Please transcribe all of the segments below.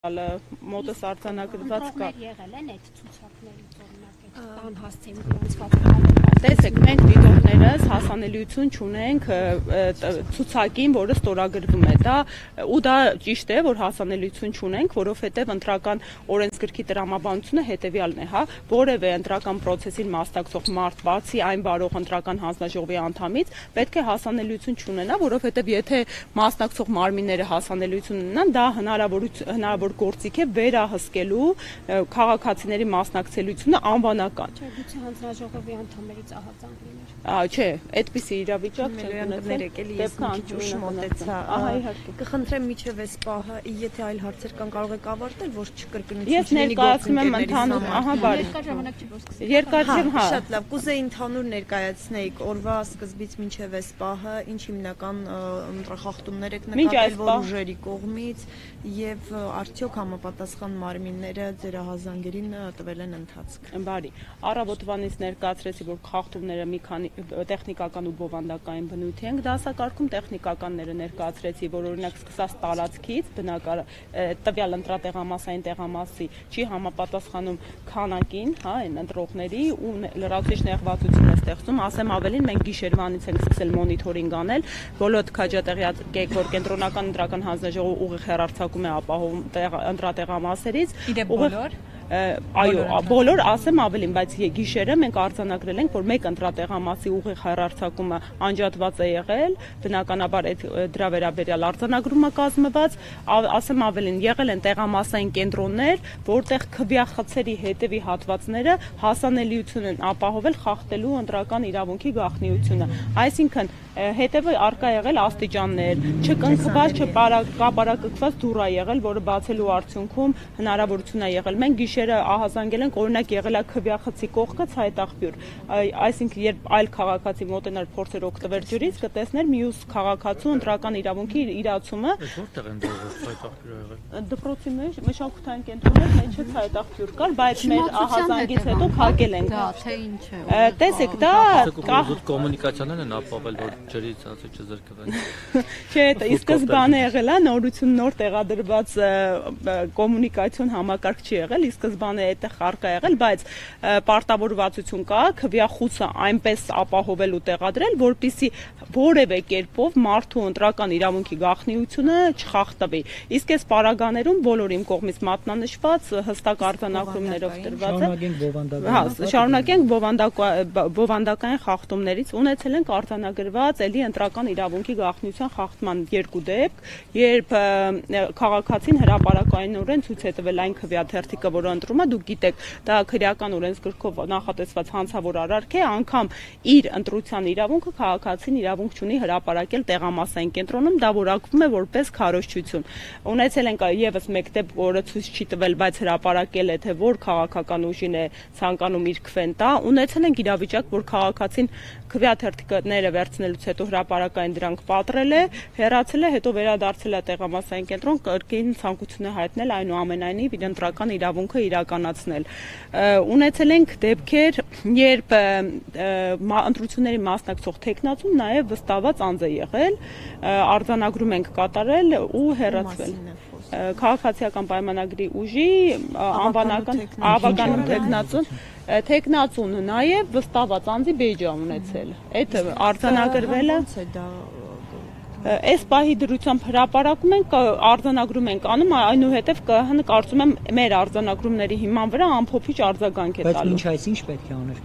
մոտս արձանագրված կա։ Եղել են այդ ցուցակներից օրինակ անհասցեին Տեսեք, մենք դիտողներս հասանելիություն չունենք ցուցակին, որը ստորագրվում է, ու դա ճիշտ է, որ հասանելիություն չունենք, որովհետև ընտրական օրենսգրքի տրամաբանությունը հետևյալն է, որևէ ընտրական process-ին մասնակցող մարդ բացի այն բարող ընտրական հանձնաժողովի անդամից պետք է հասանելիություն չունենա, որովհետև եթե մասնակցող մարմինները հասանելիություն ունենան, դա հնարավոր գործիք է վերահսկելու քաղաքացիների մասնակցելիությունը անվանական։ Գուցե հանձնաժողովի անդամներից ահազանգ լիներ։ Չէ, այդպիսի իրավիճակ Կխնդրեմ միջև այս պահը, եթե այլ հարցեր կան, կարող եք ավարտել, որ չկրկնություն Ես ներկայացնում եմ ընդհանուր, բարի։ Երկար չեմ, Շատ լավ, կուզեի ընդհանուր ներկայացնեիք օրվա սկզբից մինչև այս պահը, ինչ հիմնական ընտրախախտումներ եք նկատել, որ ուժերի կողմից եւ արդյոք համապատասխան մարմինները ձեր ահազանգերին տվել են ընթացք։ Բարի, առավոտվանից ներկայացրեցի, որ խախտումները մի քանի տեխնիկական ու բովանդակային բնույթի են դասակարգում, տեխնիկականները ներկայացրեցի, որ օրինակ սկսած տարածքից տվյալ ընտրատեղամասային տեղամասի չի համապատասխանում քանակին, այն ընտրողների ու լրացուցիչ նեղվածություն է ստեղծում, ասեմ ավելին, մենք գիշերվանից ենք սկսել մոնիթորինգ անել, բոլոր քաջատեղյակ, որ կենտրոնական ընտրական հանձնաժողովը ուղիղ հեռարձակում է ապահովում ընտրատեղամասերից, այո, բոլոր ասեմ ավելին, բայց գիշերը մենք արձանագրել ենք, որ մեկ ընտրատեղամասի ուղիղ հեռարձակումը անջատված է եղել, բնականաբար դրա վերաբերյալ արձանագրումը կազմված, ասեմ ավելին, եղել են տեղամասային կենտրոններ, որտեղ քվյախցերի հետևի հատվածները հասանելիություն են ապահովել խախտելու ընտրական իրավունքի գաղտնիությունը, այսինքն հետևը արկա եղել աստիճաններ, չկնքված, չկապարակկված դուռ է եղել, որը բացելու արդյունքում հնարավորություն է եղել։ Մենք գիշերը ահազանգել ենք, օրինակ եղել է քվյախցի կողքը ցայտաղբյուր, այսինքն երբ այլ քաղաքացի մոտենար փորձեր օգտվել ջրից, կտեսներ մյուս քաղաքացու ընտրական իրավունքի իրացումը։ Որտեղ են ցայտաղբյուր եղել։ Դպրոցի մեջ մշակութային կենտրոններ մեջը ցայտաղբյուր կար, բայց մեր ահազանգից հետո փակել ենք։ Դա թե ինչ է։ Տեսեք, դա կոմունիկացիաներն են ապավել, որ ջրից ասի չզրկվեն։ Չէ, ի սկզբանե եղել է նորություն նոր տեղադրված կոմունիկացիոն համակարգ չի եղել, ի սկզբանե այդտեղ արկա եղել, բայց պարտավորվածություն կա քվյախուցը այնպես ապահովել ու տեղադրել, որպեսզի որևէ կերպով մարդու ընտրական իրավունքի գաղտնիությունը չխախտվի։ Իսկ այս պարագաներում բոլոր իմ կողմից մատնանշված հստակ արձանագրումներով տրված է։ Շարունակենք բովանդակային խախտումներից ունեցել ենք արձանագրված էլի ընտրական իրավունքի գաղտնիության խախտման երկու դեպք, երբ քաղաքացին հրապարակայնորեն ցույց է տվել այն քվյաթերթիկը, որը ընտրում է, դուք գիտեք, դա քրեական օրենսգրքով նախատեսված հանցավոր արարք է, անգամ իր ընտրության իրավունքը քաղաքացին իրավունք չունի հրապարակել տեղամասային կենտրոնում, դա որակվում է որպես քարոզչություն։ Ունեցել ենք եւս մեկ դեպք, որը ցույց չի տվել, բայց հրապարակել է, թե որ քաղաքական ուժին է ցանկանում իր քվեն տա, ունեցել ենք իրավիճակ, որ քաղաքացին քվյաթերթիկները վերցնելուց հետո հրապարակային դրանք պատրել է, հեռացել է, հետո վերադարձել է տեղամասային կենտրոն, կրկին ցանկություն է հայտնել այնուամենայնիվ իր ընտրական իրավունքը իրականացնել։ Ունեցել ենք դեպքեր, երբ ընտրությունների մասնակցող տեխնացուն նաև վստահված անձ է եղել, արձանագրում ենք կատարել ու հեռացվել։ Քաղաքացիական պայմանագրի ուժի անվանական ավագանում տեխնացուն նաև վստահված անձի բեյջ է ունեցել։ Այդ արձանագրվել է։ Այս պահի դրությամբ հրապարակում ենք, արձանագրում ենք անում, այնուհետև կարծում եմ մեր արձանագրումների հիման վրա ամփոփիչ արձագանք է տալու։ Բայց ինչ այս ինչ պետք է աներ։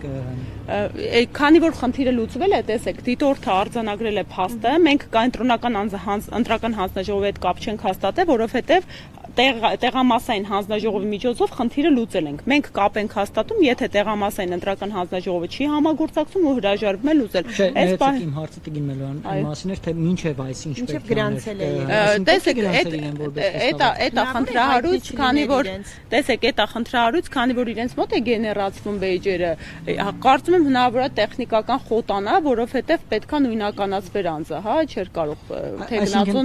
Քանի որ խնդիրը լուծվել է, տեսեք, դիտորդը արձանագրել է փաստը, մենք կենտրոնական ընտրական հանձնաժողովի հետ կապ չենք հաստատել, որովհետև տեղամասային հանձնաժողովի միջոցով խնդիրը լուծել ենք։ Մենք կապ ենք հաստատում, եթե տեղամասային ընտրական հանձնաժողովը չի համագործակցում ու հրաժարվում է լուծել։ Այս պահի իմ հարցը տգին Մելոյան մասին էր, թե մինչև այս ինչ պետք է անել։ Տեսեք, այդ խնդրահարույց, քանի որ իրենց մոտ է գեներացվում բեյջերը, կարծում եմ հնարավոր է տեխնիկական խոտանա, որովհետև պետքա նույնականացվեր անձը, չէր կարող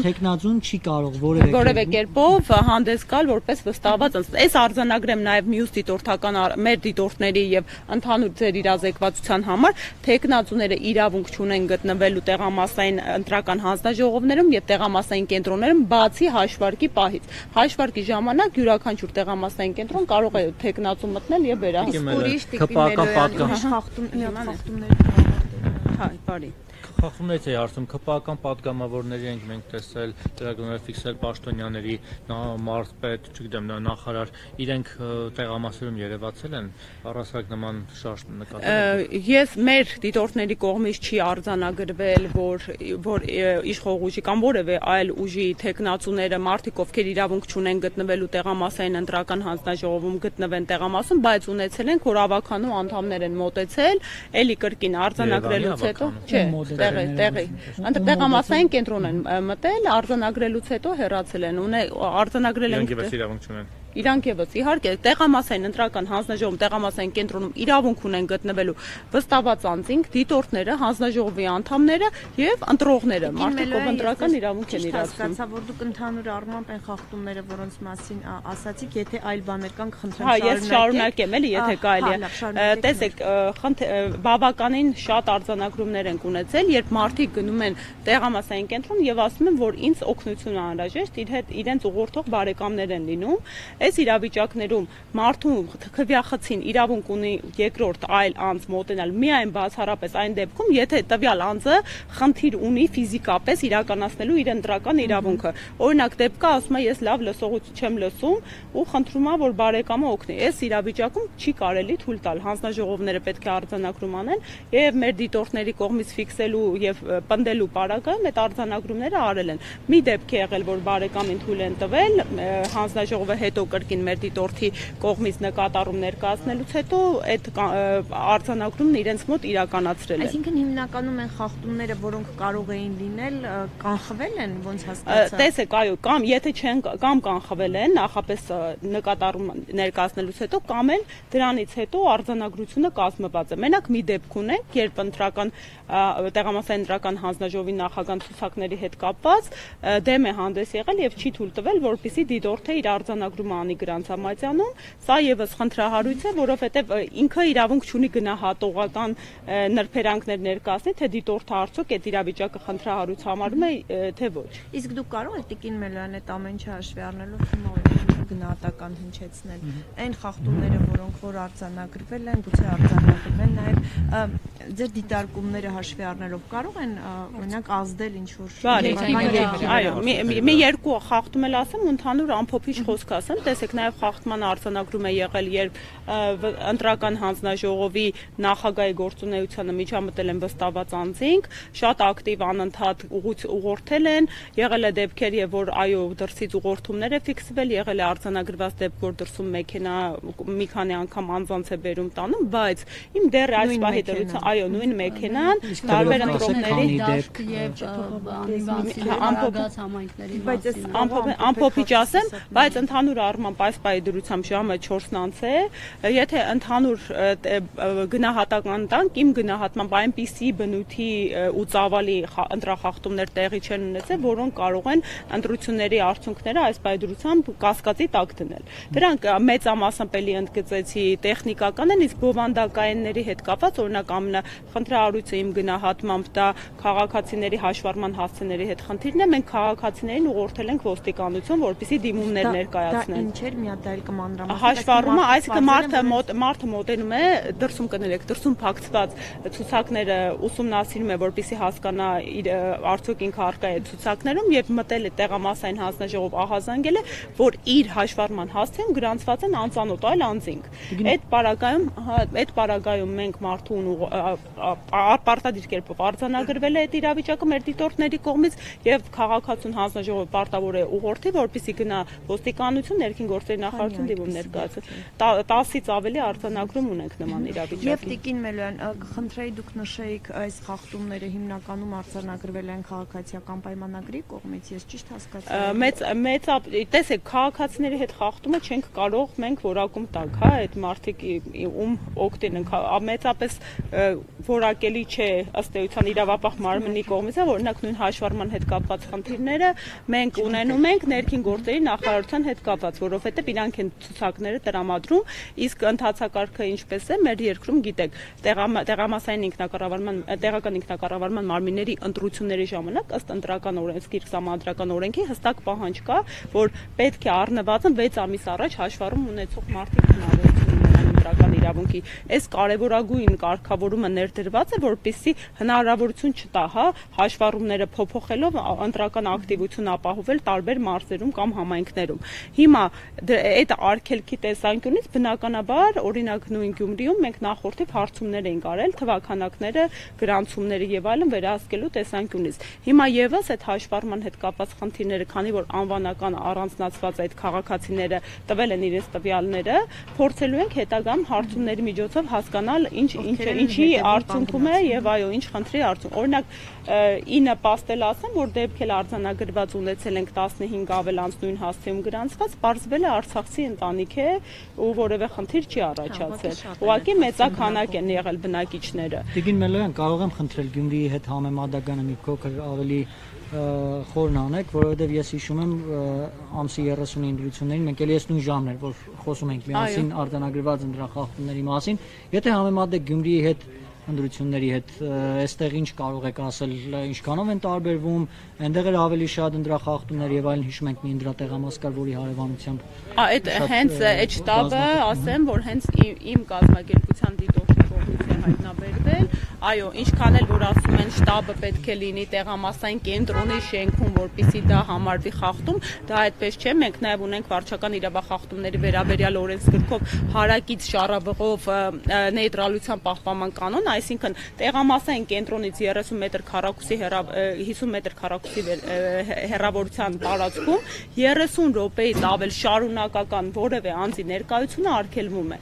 տեխնացուն չի կարող որևէ կերպով հանդես գալ որպես վստահված անձ։ Այս արձանագրեմ նաև մյուս դիտորդական մեր դիտորդների եւ ընդհանուր ձեր իրազեկվածության համար թեկնածուները իրավունք չունեն գտնվելու տեղամասային ընտրական հանձնաժողովներում եւ տեղամասային կենտրոններում բացի հաշվարկի պահից։ Հաշվարկի ժամանակ յուրաքանչյուր տեղամասային կենտրոն կարող է թեկնածու մտնել եւ վերահսկել։ Խախտումներից է հարցում, ԿՊԱ-ական պատգամավորների ենք մենք տեսել, ծրագրերը ֆիքսել պաշտոնյաների, մարզպետ, չգիտեմ, նախարար, իրենք տեղամասերում երևացել են, առասարակ նման շարժ նկատել։ Ես մեր դիտորդների կողմից չի արձանագրվել, որ իշխող ուժի կամ որևէ այլ ուժի թեկնածուները մարդիկ, ովքեր իրավունք չունեն գտնվելու տեղամասային ընտրական հանձնաժողովում գտնվեն տեղամասում, բայց ունեցել են, որ ավականու անդամներ են մոտեցել, էլի կրկին արձանագրելուց հետո, չէ, տեղի տեղամասային կենտրոն են մտել, արձանագրելուց հետո հեռացել են, արձանագրել են իրանք եւս իհարկե տեղամասային ընտրական հանձնաժողովում տեղամասային կենտրոնում իրավունք ունեն գտնվելու վստահված անձինք, դիտորդները, հանձնաժողովի անդամները եւ ընտրողները, մարդիկ ով ընտրական իրավունք են իրացնում։ Հասկացա, որ դուք ընդհանուր առմամբ այն խախտումները, որոնց մասին ասացիք, եթե այլ բաներ կան, խնդրեմ շարունակեք։ Հա, ես շարունակեմ, էլի, եթե կարելի է։ Տեսեք, բավականին շատ արձանագրումներ են ունեցել, երբ մարդիկ գնում են տեղամասային կենտրոն եւ ասում են, որ ինձ օգնություն անհրաժեշտ, իր հետ իրենց ուղղորդող բարեկամներ են լինում։ Այս իրավիճակներում մարդու քվյախցին իրավունք ունի երկրորդ այլ անձ մոտենալ միայն բացառապես այն դեպքում, եթե տվյալ անձը խնդիր ունի ֆիզիկապես իրականացնելու իր ընտրական իրավունքը։ Օրինակ դեպքը ասում է ես լավ լսողություն չեմ լսում ու խնդրում եմ որ բարեկամը օգնի։ Այս իրավիճակում չի կարելի թույլ տալ, հանձնաժողովները պետք է արձանագրում անեն եւ մեր դիտորդների կողմից ֆիքսելու եւ պնդելու պարագայում այդ արձանագրումները արել են։ Մի դեպք է եղել, որ բարեկամին թույլ են տվել, հանձնաժողովը հետո կրկին մեր դիտորդի կողմից նկատառում ներկայացնելուց հետո այդ արձանագրումն իրենց մոտ իրականացրել են։ Այսինքն հիմնականում են խախտումները, որոնք կարող էին լինել, կանխվել են, ոնց հասկացա։ Տեսեք, այո, կամ եթե չեն կամ կանխվել են, նախապես նկատառում ներկայացնելուց հետո, կամ էլ դրանից հետո արձանագրությունը կազմված է։ Մենակ մի դեպք ունենք, երբ ընտրական տեղամասային ընտրական հանձնաժողովի նախագահ ցուցակների հետ կապված դեմ է հանդես եղել եւ չի թույլ տվել, որպեսզի դիտորդը իր արձանագրումը անի գրանցամատյանում, սա եւս խնդրահարույց է, որովհետեւ ինքը իրավունք չունի գնահատողական նրբերանգներ ներկայացնել, թե դիտորդը արդյոք այդ իրավիճակը խնդրահարույց համարում է, թե ոչ։ Իսկ դուք կարող եք Տիկին Մելոյան այդ ամեն ինչը հաշվի առնելով գնահատական հնչեցնել այն խախտումները, որոնք որ արձանագրվել են, գուցե արձանագրվել նաեւ ձեր դիտարկումները հաշվի առնելով կարող են օրինակ ազդել ինչ որ այո, մի երկու խախտում էլ ասեմ, ընդհանուր ամփոփիչ խոսք ասեմ, տեսեք նաև խախտման արձանագրում է եղել, երբ ընտրական հանձնաժողովի նախագահի գործունեությանը միջամտել են վստահված անձինք, շատ ակտիվ անընդհատ ուղղորդել են, եղել է դեպքեր, եւ որ այո դրսից ուղղորդումներ է ֆիքսվել, եղել է արձանագրված դեպք, որ դրսում մեքենա մի քանի անգամ անձանց է բերում տանում, բայց իմ դեռ այս պահի դրության այո նույն մեքենան տարբեր ընտրողների ամփոփիչ ասեմ, բայց ընդհանուր առմամբ այս պահի դրությամբ ժամը 4-ն անց է, եթե ընդհանուր գնահատական տանք, իմ գնահատմամբ այնպիսի բնույթի ու ծավալի ընտրախախտումներ տեղի չեն ունեցել, որոնք կարող են ընտրությունների արդյունքները այս պահի դրությամբ կասկածի տակ դնել։ Դրանք մեծամասամբ էլի ընդգծեցի տեխնիկական են, իսկ բովանդակայինների հետ կապված օրինակ ամենախնդրահարույցը իմ գնահատմամբ դա քաղաքացիների հաշվառման հասցեների հետ խնդիրն է, մենք քաղաքացիներին ուղղորդել ենք ոստիկանություն, որպեսզի դիմումներ ներկայացնեն։ Ինչ էր միադայել կմանրամասն հաշվառումը, այսինքն մարդը մոտենում է, դրսում կներեք, դրսում փակցված ցուցակները ուսումնասիրում է, որպեսզի հասկանա արդյոք ինքը առկա է ցուցակներում եւ մտել է տեղամասային հանձնաժողով ահազանգել է, որ իր հաշվառման հասցեում գրանցված են անծանոթ այլ անձինք։ Այդ պարագայում մենք մարդուն պարտադիր կերպով արձանագրվել է այդ իրավիճակը մեր դիտորդների կողմից եւ քաղաքացուն հանձնաժողովը պարտավոր է ուղղորդի, որպեսզի գնա ոստիկանություն ներքին գործերի նախարարություն դիմումներ կայացրել։ 10-ից ավելի արձանագրում ունենք նման իրավիճակի։ Եվ Տիկին Մելոյան, խնդրեի դուք նշեիք այս խախտումները հիմնականում արձանագրվել են քաղաքացիական պայմանագրի կողմից, ես ճիշտ հասկացա։ Տեսեք, քաղաքացիների հետ խախտումը չենք կարող մենք որակում տալ, հա, այդ մարդիկ ում օգտին են, մեծապես որակելի չէ ըստ էության իրավապահ մարմնի կողմից, օրինակ նույն հաշվառման հետ կապված խնդիրները մենք ունենում ենք ներքին գործերի նախարարության հետ կապված, որովհետև իրանք են ցուցակները տրամադրում, իսկ ընթացակարգը ինչպես է մեր երկրում գիտեք, տեղամասային տեղական ինքնակառավարման մարմինների ընտրությունների ժամանակ ըստ ընտրական օրենսգիր սահմանադրական օրենքի հստակ պահանջ կա, որ պետք է առնվազն 6 ամիս առաջ հաշվառում ունեցող մարդիկ հնարավորություն ունենան ընտրական իրավունքի։ Այս կարևորագույն կարգավորումը ներդրված է, որպեսզի հնարավորություն չտա, հա, հաշվառումները փոփոխելով ընտրական ակտիվություն ապահովել տարբեր մարզերում կամ համայնքներում։ Հիմա այդ արգելքի տեսանկյունից բնականաբար օրինակ նույն Գյումրիում մենք նախորդիվ հարցումներ էինք արել թվաքանակները, գրանցումները եւ այլն վերահսկելու տեսանկյունից։ Հիմա եւս այդ հաշվառման հետ կապված խնդիրները, քանի որ անվանական առանձնացված այդ քաղաքացիները տվել են իրենց տվյալները, փորձելու ենք հետագայում հարցումների միջոցով հասկանալ ինչի արդյունքում է եւ այո, ինչ խնդրի արդյունք։ Օրինակ 9 պաստել ասեմ, որ դեպք էլ արձանագրված ունեցել ենք 15 ավելանց նույն հասցեում գրանցված, պարզվել է արցախցի ընտանիք է ու որևէ խնդիր չի առաջացել։ Ուղղակի մեծաքանակ են եղել բնակիչները։ Տիկին Մելոյան, կարող եմ խնդրել Գյումրիի հետ համեմատականը մի փոքր ավելի խորն անեք, որովհետև ես հիշում եմ ամսի 30-ի ընտրություններին, մենք էլ ես նույն ժամն էր, որ խոսում ենք միասին արձանագրված ընտրախախտումների մասին, եթե համեմատեք Գյումրիի հետ ընտրությունների հետ, այստեղ ինչ կարող եք ասել, ինչքանով են տարբերվում, այնտեղ էլ ավելի շատ ընտրախախտումներ եւ այլն, հիշում ենք մի ընտրատեղամաս կար, որի հարևանությամբ այդ հենց այդ շտաբը, ասեմ, որ հենց իմ կազմակերպության դիտորդի կողմից է հայտնաբերվել, այո, ինչքան էլ որ ասում են շտաբը պետք է լինի տեղամասային կենտրոնի շենքում, որպեսզի դա համարվի խախտում, դա այդպես չէ, մենք նաեւ ունենք վարչական իրավախախտումների վերաբերյալ օրենսգրքով հարակից շառավղով նեյտրալության պահպանման կանոն, այսինքն տեղամասային կենտրոնից 30 մետր քառակուսի 50 մետր քառակուսի հեռավորության տարածքում 30 րոպեից ավել շարունակական որևէ անձի ներկայությունը արգելվում է։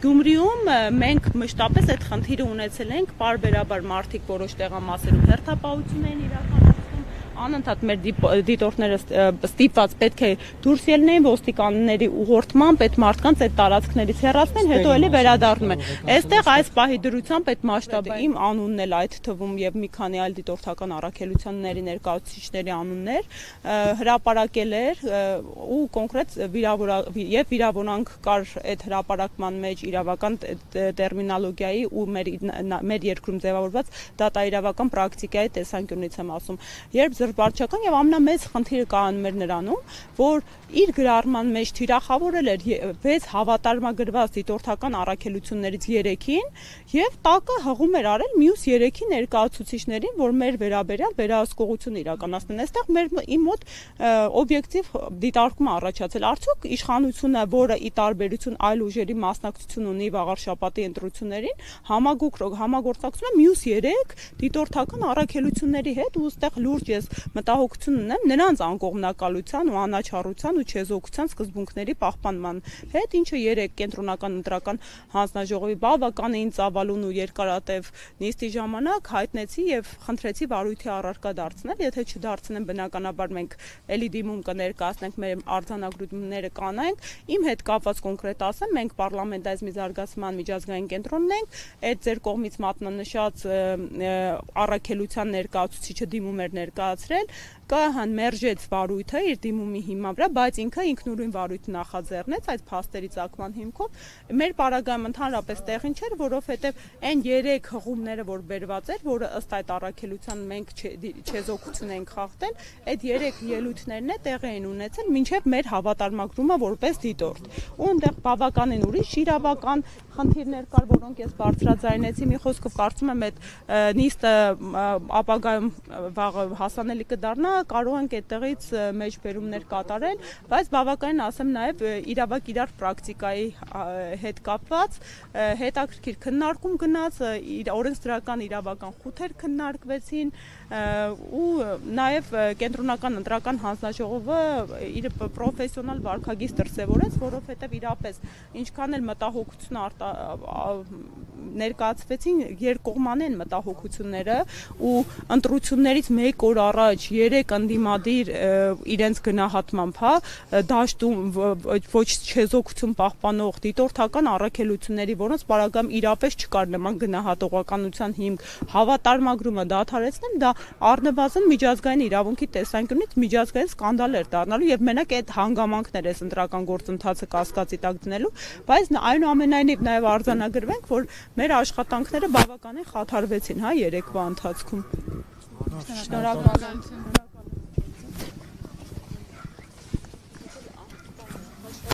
Գյումրիում մենք մշտապես այդ խնդիրը ունեցել ենք, պարբերաբար մարդիկ որոշ տեղամասերում հերթապահություն են իրականացնում, անընդհատ մեր դիտորդները ստիպված պետք է դուրս ելնեին ոստիկանների ուղղորդմամբ այդ մարդկանց այդ տարածքներից հեռացնեն, հետո էլի վերադառնում են։ Այստեղ այս պահի դրությամբ այդ մասշտաբը իմ անունն էլ այդ թվում եւ մի քանի այլ դիտորդական առաքելությունների ներկայացուցիչների անուններ հրապարակել էր ու կոնկրետ վիրավորանք կար այդ հրապարակման մեջ իրավական տերմինոլոգիայի ու մեր երկրում ձևավորված դատաիրավական պրակտիկայի տեսանկյունից եմ ասում։ Երբ զրբարչական եւ ամենամեծ խնդիրը կան մեր նրանում, որ իր գրառման մեջ թիրախավորել էր 6 հավատարմագրված դիտորդական առաքելություններից 3-ին եւ տակը հղում էր արել մյուս 3-ի ներկայացուցիչներին, որ մեր վերաբերյալ վերահսկողություն իրականացնեն։ Այստեղ իմ մոտ օբյեկտիվ դիտարկում առաջացել, արդյոք իշխանությունը, որը ի տարբերություն այլ ուժերի մասնակցություն ունի վաղար շաբաթի ընտրություններին, համագործակցում է մյուս 3 դիտորդական առաքելությունների հետ ու այստեղ լուրջ ես մտահոգություն ունեմ նրանց անկողմնակալության ու անաչառության ու չեզոքության սկզբունքների պահպանման հետ, ինչը 3 կենտրոնական ընտրական հանձնաժողովի բավականին ծավալուն ու երկարատև նիստի ժամանակ հայտնեցի եւ խնդրեցի վարույթի առարկա դարձնել, եթե չդարձնեն բնականաբար մենք էլի դիմում կներկայացնենք, մեր արձանագրումները կանենք, իմ հետ կապված կոնկրետ ասեմ, մենք պարլամենտարիզմի զարգացման միջազգային կենտրոնն ենք, այդ ձեր կողմից մատնանշած առաքելության ներկայացուցիչը դիմում էր ներկայացրել, կահան մերժեց վարույթը իր դիմումի հիման վրա, բայց ինքը ինքնուրույն վարույթ նախաձեռնեց այդ փաստերի ցակման հիմքով։ Մեր պարագայում ընդհանրապես տեղին չէր, որովհետև այն 3 հղումները, որ բերված էր, որը ըստ այդ առաքելության մենք չեզոքություն ենք խախտել, այդ 3 ելույթներն է տեղի են ունեցել մինչև մեր հավատարմագրումը որպես դիտորդ։ Ու այնտեղ բավականին ուրիշ իրավական խնդիրներ կար, որոնք ես բարձրաձայնեցի, մի խոսքով կարծում եմ այդ նիստը ապագայում վաղը հասանելի անցանելի կդառնա, կարող ենք այդտեղից մեջբերումներ կատարել, բայց բավականին ասեմ նաև իրավակ իրար պրակտիկայի հետ կապված հետաքրքիր քննարկում գնաց, օրենսդրական իրավական խութեր քննարկվեցին ու նաև կենտրոնական ընտրական հանձնաժողովը իր պրոֆեսիոնալ վարքագիծ դրսևորեց, որովհետև իրապես ինչքան էլ մտահոգություն ներկայացվեցին երկկողմանի մտահոգությունները ու ընտրություններից 1 օր առաջ 3 ընդդիմադիր իրենց գնահատմամբ, դաշտում ոչ չեզոքություն պահպանող դիտորդական առաքելությունների, որոնց պարագայում իրապես չկար նման գնահատողականության հիմք, հավատարմագրումը դադարեցնել, դա առնվազն միջազգային իրավունքի տեսանկյունից միջազգային սկանդալ էր դառնալու եւ մենակ այդ հանգամանքներ էս ընտրական գործընթացը կասկածի տակ դնելու, բայց այնուամենայնիվ նաեւ արձանագրվենք, որ մեր աշխատանքները բավականին խաթարվեցին, երեկվա ընթացքում։ Շնորհակալություն։